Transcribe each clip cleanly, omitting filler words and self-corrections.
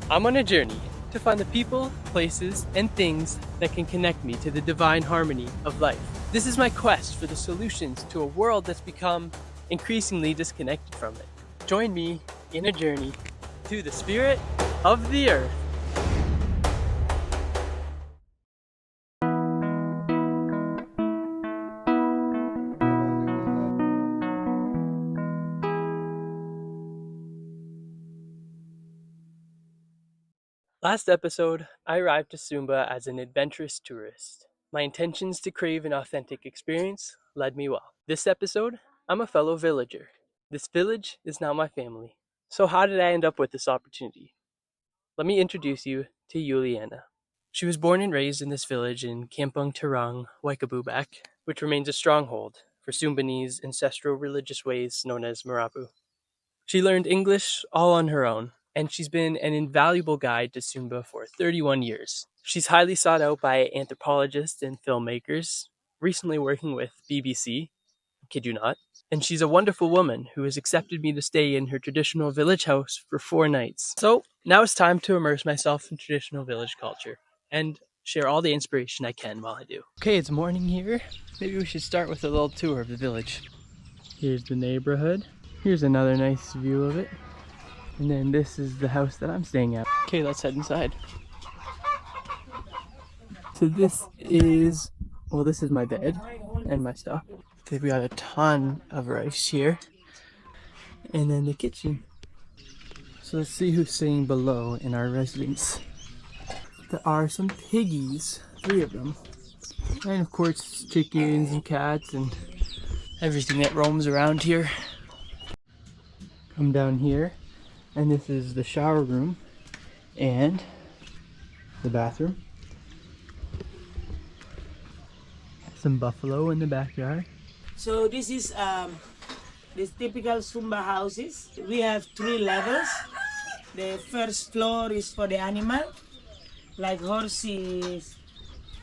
I'm on a journey to find the people, places, and things that can connect me to the divine harmony of life. This is my quest for the solutions to a world that's become increasingly disconnected from it. Join me in a journey to the spirit of the earth. Last episode, I arrived to Sumba as an adventurous tourist. My intentions to crave an authentic experience led me well. This episode, I'm a fellow villager. This village is now my family. So how did I end up with this opportunity? Let me introduce you to YULIANA. She was born and raised in this village in Kampung Terang, Waikabubak, which remains a stronghold for Sumbanese ancestral religious ways known as Marapu. She learned English all on her own, and she's been an invaluable guide to Sumba for 31 years. She's highly sought out by anthropologists and filmmakers, recently working with BBC, kid you not, and she's a wonderful woman who has accepted me to stay in her traditional village house for 4 nights. So now it's time to immerse myself in traditional village culture and share all the inspiration I can while I do. Okay, it's morning here. Maybe we should start with a little tour of the village. Here's the neighborhood. Here's another nice view of it. And then this is the house that I'm staying at. Okay, let's head inside. So this is my bed and my stuff. Okay, we got a ton of rice here. And then the kitchen. So let's see who's staying below in our residence. There are some piggies, 3 of them. And of course chickens and cats and everything that roams around here. Come down here, and this is the shower room and the bathroom. Some buffalo in the backyard. So this is this typical Sumba houses. We have 3 levels. The first floor is for the animal, like horses,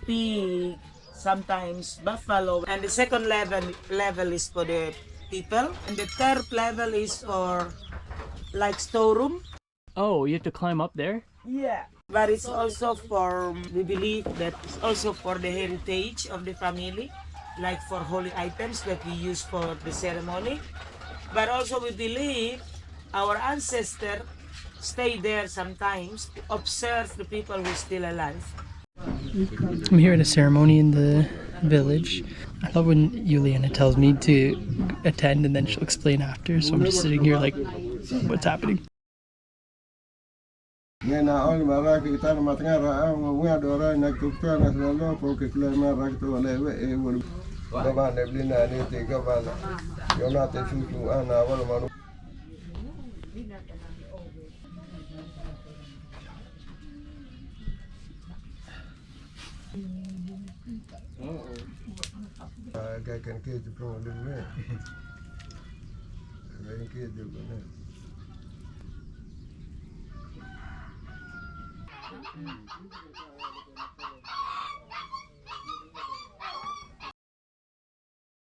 pig, sometimes buffalo. And the second level is for the people. And the third level is for like storeroom. Oh, you have to climb up there? Yeah. But it's also for, we believe that it's also for the heritage of the family, like for holy items that we use for the ceremony. But also we believe our ancestors stay there sometimes to observe the people who are still alive. I'm here at a ceremony in the village. I love when Yuliana tells me to attend and then she'll explain after, so I'm just sitting here like, what's happening?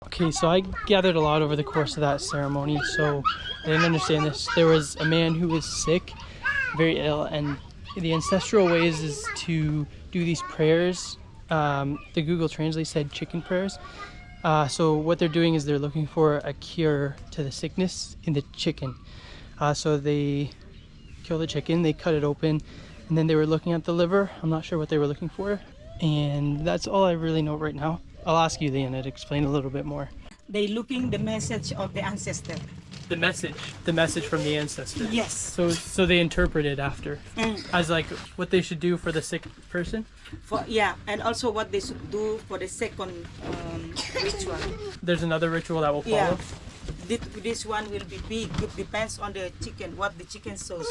Okay, so I gathered a lot over the course of that ceremony, so I didn't understand this. There was a man who was sick, very ill, and the ancestral ways is to do these prayers. The Google Translate said chicken prayers. So what they're doing is they're looking for a cure to the sickness in the chicken. So they kill the chicken, they cut it open, and then they were looking at the liver. I'm not sure what they were looking for, and that's all I really know right now. I'll ask you, Leanna, to explain a little bit more. They looking the message of the ancestor. The message from the ancestor. Yes. So they interpret it after as like what they should do for the sick person. And also what they should do for the second ritual. There's another ritual that will follow. Yeah. This one will be big. It depends on the chicken, what the chicken shows.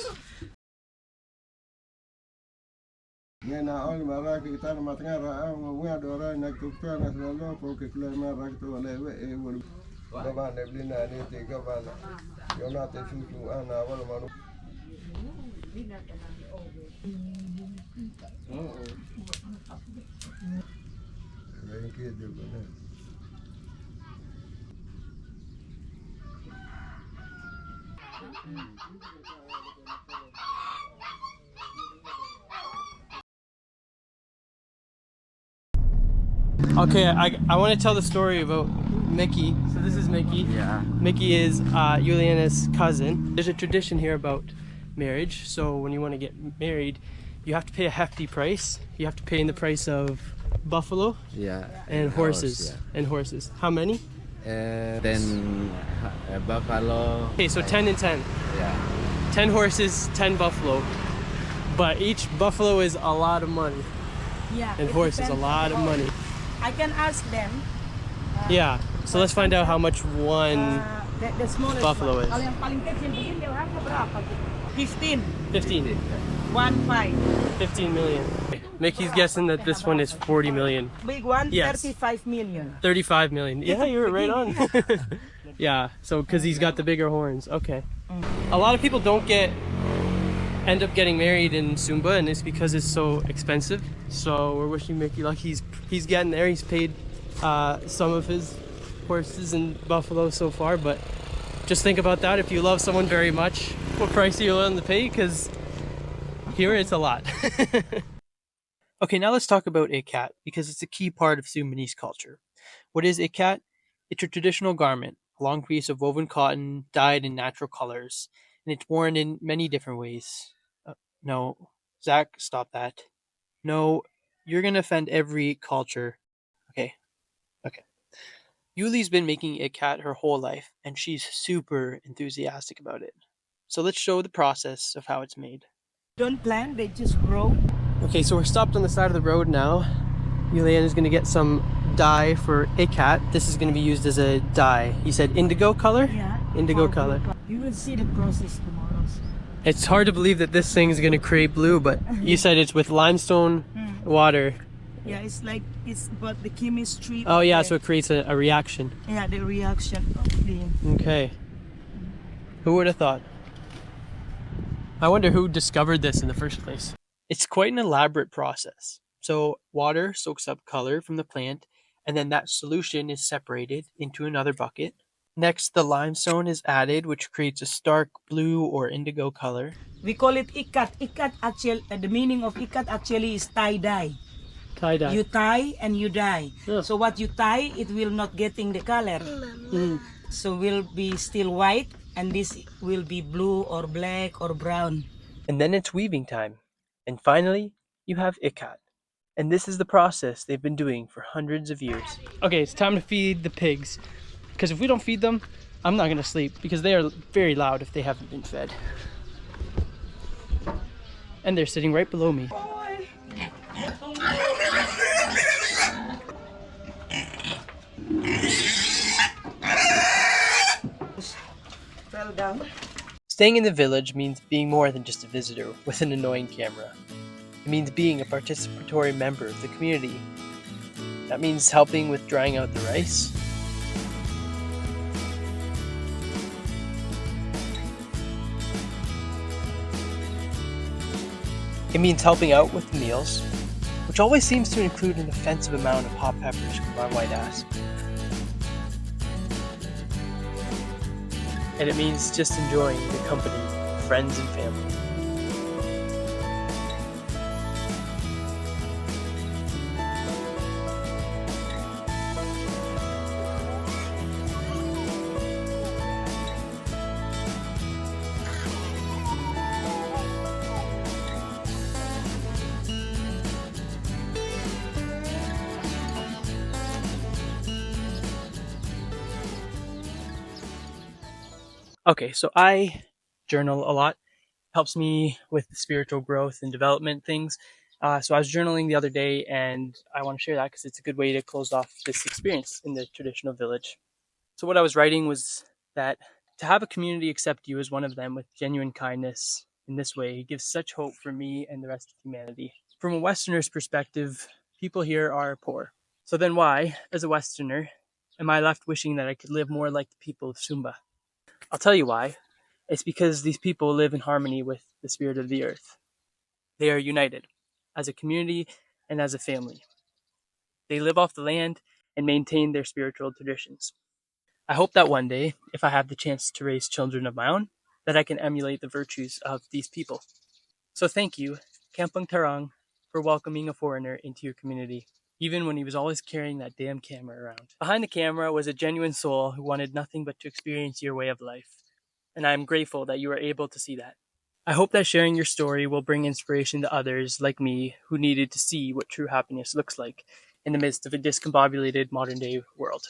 Okay, I want to tell the story about Mickey. So this is Mickey. Yeah. Mickey is Yuliana's cousin. There's a tradition here about marriage. So when you want to get married, you have to pay a hefty price. You have to pay in the price of buffalo Yeah. and horses. Horse, And horses. How many? yeah. Then buffalo. Okay, so 10 and 10. Yeah. 10 horses, 10 buffalo. But each buffalo is a lot of money. Yeah. And it horse is a depends lot of on- money. I can ask them. Yeah. So let's find out how much one The smallest buffalo one. is. Kalau yang paling kecil begini harga berapa? 15. 15. 1.5. 15 million. Mickey's guessing that this one is 40 million. Big one, Yes. 35 million. 35 million. Yeah, you were right on. Yeah, so because he's got the bigger horns. Okay. A lot of people don't end up getting married in Sumba, and it's because it's so expensive. So we're wishing Mickey luck. He's getting there. He's paid some of his horses and buffalo so far, but just think about that. If you love someone very much, what price are you willing to pay? Because here it's a lot. Okay, now let's talk about Ikat, because it's a key part of Sudanese culture. What is Ikat? It's a traditional garment, a long piece of woven cotton dyed in natural colors, and it's worn in many different ways. No, Zach, stop that. No, you're gonna offend every culture. Okay, okay. Yuli's been making Ikat her whole life, and she's super enthusiastic about it. So let's show the process of how it's made. Don't plant, they just grow. Okay, so we're stopped on the side of the road now. Yuliana is going to get some dye for Ikat. This is going to be used as a dye. You said indigo color? Yeah. Indigo for color. blue. You will see the process tomorrow. It's hard to believe that this thing is going to create blue, but you said it's with limestone water. Yeah, it's about the chemistry. Oh of yeah, the- so it creates a reaction. yeah, the reaction of the. Okay. Who would have thought? I wonder who discovered this in the first place. It's quite an elaborate process. So water soaks up color from the plant, and then that solution is separated into another bucket. Next, the limestone is added, which creates a stark blue or indigo color. We call it ikat. Ikat actually, the meaning of ikat actually is tie dye. Tie-dye. You tie and you dye. Yeah. So what you tie, it will not getting the color. So will be still white, and this will be blue or black or brown. And then it's weaving time. And finally, you have Ikat. And this is the process they've been doing for hundreds of years. Okay, it's time to feed the pigs. Because if we don't feed them, I'm not going to sleep, because they are very loud if they haven't been fed. And they're sitting right below me. Fell down. Staying in the village means being more than just a visitor with an annoying camera. It means being a participatory member of the community. That means helping with drying out the rice. It means helping out with the meals, which always seems to include an offensive amount of hot peppers, my white ass. And it means just enjoying the company of friends and family. Okay, so I journal a lot. Helps me with the spiritual growth and development things. So I was journaling the other day, and I want to share that because it's a good way to close off this experience in the traditional village. So what I was writing was that to have a community accept you as one of them with genuine kindness in this way gives such hope for me and the rest of humanity. From a Westerner's perspective, people here are poor. So then why, as a Westerner, am I left wishing that I could live more like the people of Sumba? I'll tell you why. It's because these people live in harmony with the spirit of the earth. They are united as a community and as a family. They live off the land and maintain their spiritual traditions. I hope that one day, if I have the chance to raise children of my own, that I can emulate the virtues of these people. So thank you, Kampung Tarang, for welcoming a foreigner into your community. even when he was always carrying that damn camera around. Behind the camera was a genuine soul who wanted nothing but to experience your way of life, and I am grateful that you were able to see that. I hope that sharing your story will bring inspiration to others like me who needed to see what true happiness looks like in the midst of a discombobulated modern day world.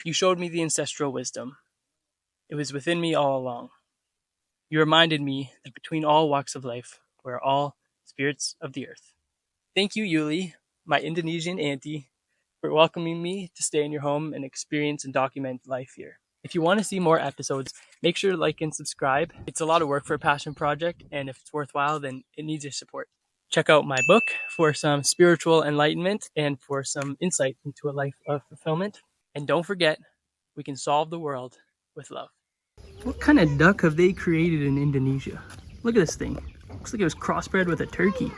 You showed me the ancestral wisdom. It was within me all along. You reminded me that between all walks of life, we're all spirits of the earth. Thank you, Yuli, my Indonesian auntie, for welcoming me to stay in your home and experience and document life here. If you want to see more episodes, make sure to like and subscribe. It's a lot of work for a passion project, and if it's worthwhile, then it needs your support. Check out my book for some spiritual enlightenment and for some insight into a life of fulfillment. And don't forget, we can solve the world with love. What kind of duck have they created in Indonesia? Look at this thing. Looks like it was crossbred with a turkey.